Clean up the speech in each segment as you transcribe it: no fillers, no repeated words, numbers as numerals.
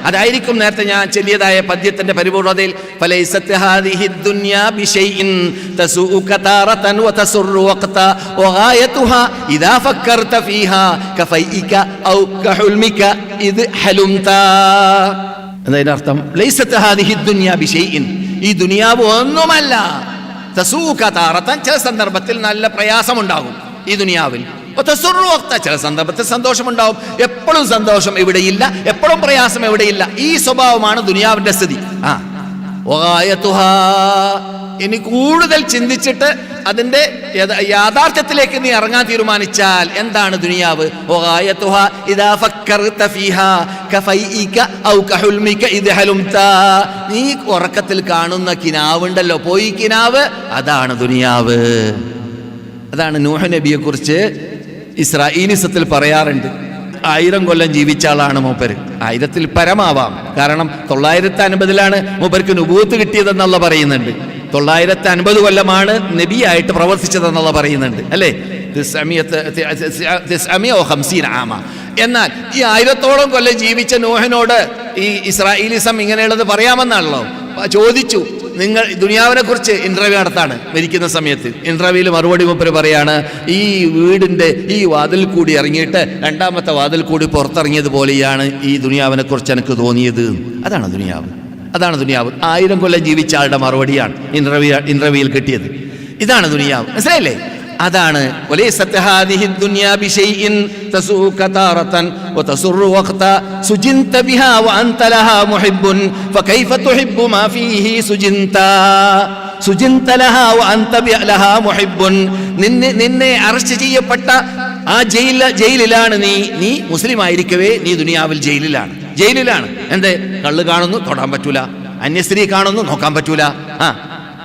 അതായിരിക്കും നേരത്തെ ഞാൻ ചൊല്ലിയതായ പദ്യത്തിന്റെ പരിപൂർണതയിൽ ഫലൈസത് ഹാദിഹി ദുനിയാ ബിശൈഇൻ തസൂക താറതൻ വതസുറു വഖത വഗായതുഹാ ഇദാ ഫക്കർത ഫീഹാ കഫൈക ഔ കഹുൽമിക ഇദ് ഹലുംത. എന്നതിന്റെ അർത്ഥം ലൈസത് ഹാദിഹി ദുനിയാ ബിശൈഇൻ, ഈ ദുനിയാവ് ഒന്നുമല്ല. തസൂക താറതൻ, ചില സന്ദർഭത്തിൽ നല്ല പ്രയാസമുണ്ടാകും ഈ ദുനിയാവിൽ. ചില സന്ദർഭത്തിൽ സന്തോഷമുണ്ടാവും. എപ്പോഴും സന്തോഷം എവിടെയില്ല, എപ്പോഴും പ്രയാസം എവിടെയില്ല. ഈ സ്വഭാവമാണ് ദുനിയാവിന്റെ സ്ഥിതി. ഇനി കൂടുതൽ ചിന്തിച്ചിട്ട് അതിന്റെ യാഥാർത്ഥ്യത്തിലേക്ക് നീ ഇറങ്ങാൻ തീരുമാനിച്ചാൽ എന്താണ് ദുനിയാവ്? നീ ഉറക്കത്തിൽ കാണുന്ന കിനാവുണ്ടല്ലോ, പോയി കിനാവ്, അതാണ് ദുനിയാവ്. അതാണ് നൂഹ് നബിയെ കുറിച്ച് ഇസ്രാഈലിസത്തിൽ പറയാറുണ്ട്. 1000 കൊല്ലം ജീവിച്ച ആളാണ് മൂപ്പര്. 1000-ൽ പരമാവാം. കാരണം 950-ലാണ് മൂപ്പർക്ക് നുബൂവത്ത് കിട്ടിയതെന്നുള്ള പറയുന്നുണ്ട്. 950 കൊല്ലമാണ് നബിയായിട്ട് പ്രവർത്തിച്ചതെന്നുള്ള പറയുന്നുണ്ട്, അല്ലേ? 950 ആമ. എന്നാൽ ഈ 1000-ഓളം കൊല്ലം ജീവിച്ച നൂഹിനോട് ഈ ഇസ്രാഈലിസം ഇങ്ങനെയുള്ളത് പറയാമെന്നാണല്ലോ. ചോദിച്ചു, നിങ്ങൾ ദുനിയാവിനെ കുറിച്ച് ഇന്റർവ്യൂ നടത്താണ്. മരിക്കുന്ന സമയത്ത് ഇന്റർവ്യൂവിൽ മറുപടി മൂപ്പര് പറയാണ്, ഈ വീടിന്റെ ഈ വാതിൽ കൂടി ഇറങ്ങിയിട്ട് രണ്ടാമത്തെ വാതിൽ കൂടി പുറത്തിറങ്ങിയതുപോലെയാണ് ഈ ദുനിയാവിനെ കുറിച്ച് എനിക്ക് തോന്നിയത്. അതാണ് ദുനിയാവ്, അതാണ് ദുനിയാവ്. 1000 കൊല്ലം ജീവിച്ച ആളുടെ മറുപടിയാണ് ഇന്റർവ്യൂവിൽ കിട്ടിയത്. ഇതാണ് ദുനിയാവ്. മനസ്സിലായില്ലേ? അതാണ് വലൈസത് ഹാദിഹി ദുനിയാ ബിശൈഇൻ തസൂക താറതൻ വതസുറു വഖത സുജിൻത ബിഹാ വഅൻത ലഹാ മുഹിബ്ബുൻ ഫകൈഫ തുഹിബ്ബു മാ ഫീഹി സുജിൻത സുജിൻത ലഹാ വഅൻത ലഹാ മുഹിബ്ബുൻ. നിന്നെ അറസ്റ്റ് ചെയ്യപ്പെട്ട ആ ജയിലിലാണ് നീ മുസ്ലിം ആയിരിക്കവേ നീ ദുനിയാവിൽ ജയിലിലാണ്. എന്തേ? കള്ള് കാണുന്നു, തൊടാൻ പറ്റൂല. അന്യസ്ത്രീ കാണുന്നു, നോക്കാൻ പറ്റൂല.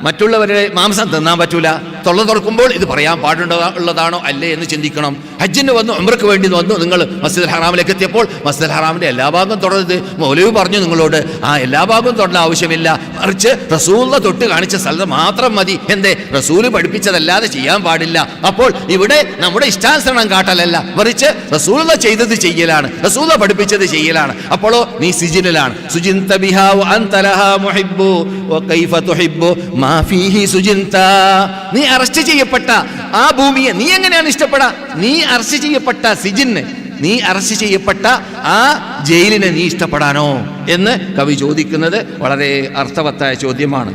മറ്റുള്ളവരുടെ മാംസം തിന്നാൻ പറ്റൂല. തൊള്ള തുറക്കുമ്പോൾ ഇത് പറയാൻ പാടുള്ളതാണോ അല്ലേ എന്ന് ചിന്തിക്കണം. ഹജ്ജിന് വന്നു, ഉംറയ്ക്ക് വേണ്ടി വന്നു, നിങ്ങൾ മസ്ജിദുൽ ഹറാമിലേക്ക് എത്തിയപ്പോൾ മസ്ജിദുൽ ഹറാമിന്റെ എല്ലാ ഭാഗവും തൊടരുത്. മൗലവി പറഞ്ഞു നിങ്ങളോട് എല്ലാ ഭാഗവും തൊടേണ്ട ആവശ്യമില്ല, മറിച്ച് റസൂൽ തൊട്ട് കാണിച്ച സ്ഥലത്ത് മാത്രം മതി. എന്തേ? റസൂല് പഠിപ്പിച്ചതല്ലാതെ ചെയ്യാൻ പാടില്ല. അപ്പോൾ ഇവിടെ നമ്മുടെ ഇഷ്ടാനുസരണം കാട്ടലല്ല, മറിച്ച് റസൂൽ ചെയ്തത് ചെയ്യലാണ്, റസൂൽ പഠിപ്പിച്ചത് ചെയ്യലാണ്. അപ്പോഴോ നീ സിജിനിലാണ്. സുജിൻത ബിഹാ വഅൻത ലഹാ മുഹിബ്ബു വകൈഫ തുഹിബ്ബു മാ ഫീഹി സുജിൻത. നീ അറസ്റ്റ് ചെയ്യപ്പെട്ട ആ ഭൂമിയെ നീ എങ്ങനെയാണ് ഇഷ്ടപ്പെടാ? നീ അറസ്റ്റ് ചെയ്യപ്പെട്ട സിജിന്, നീ അറസ്റ്റ് ചെയ്യപ്പെട്ട ആ ജയിലിനെ നീ ഇഷ്ടപ്പെടാനോ എന്ന് കവി ചോദിക്കുന്നത് വളരെ അർത്ഥവത്തായ ചോദ്യമാണ്.